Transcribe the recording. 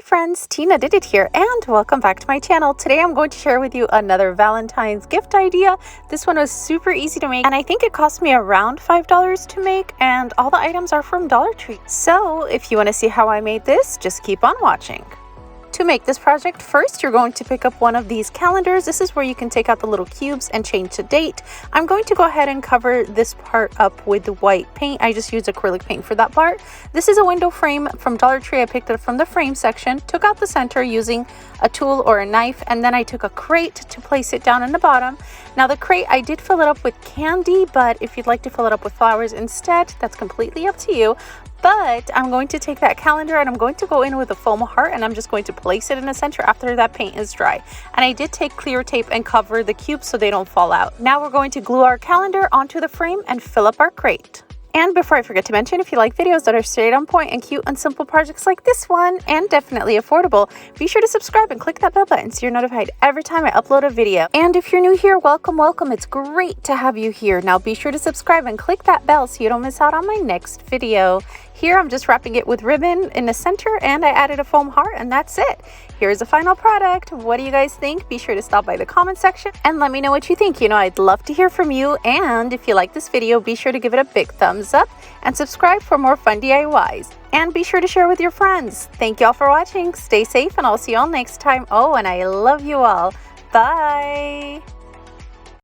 friends, Tina did it here and welcome back to my channel. Today I'm going to share with you another Valentine's gift idea. This one was super easy to make and I think it cost me around $5 to make, and all the items are from Dollar Tree. So if you want to see how I made this, just keep on watching. To make this project, first you're going to pick up one of these calendars. This is where you can take out the little cubes and change the date. I'm going to go ahead and cover this part up with the white paint. I just used acrylic paint for that part. This is a window frame from Dollar Tree. I picked it up from the frame section, took out the center using a tool or a knife, and then I took a crate to place it down in the bottom. Now the crate, I did fill it up with candy, but if you'd like to fill it up with flowers instead, that's completely up to you. But I'm going to take that calendar and I'm going to go in with a foam heart, and I'm just going to place it in the center after that paint is dry. And I did take clear tape and cover the cubes so they don't fall out. Now we're going to glue our calendar onto the frame and fill up our crate. And before I forget to mention, if you like videos that are straight on point and cute and simple projects like this one, and definitely affordable, be sure to subscribe and click that bell button so you're notified every time I upload a video. And if you're new here, welcome, welcome. It's great to have you here. Now be sure to subscribe and click that bell so you don't miss out on my next video. Here I'm just wrapping it with ribbon in the center, and I added a foam heart, and that's it. Here's the final product. What do you guys think? Be sure to stop by the comment section and let me know what you think. You know, I'd love to hear from you. And if you like this video, be sure to give it a big thumbs up and subscribe for more fun DIYs. And be sure to share with your friends. Thank y'all for watching. Stay safe and I'll see y'all next time. Oh, and I love you all. Bye.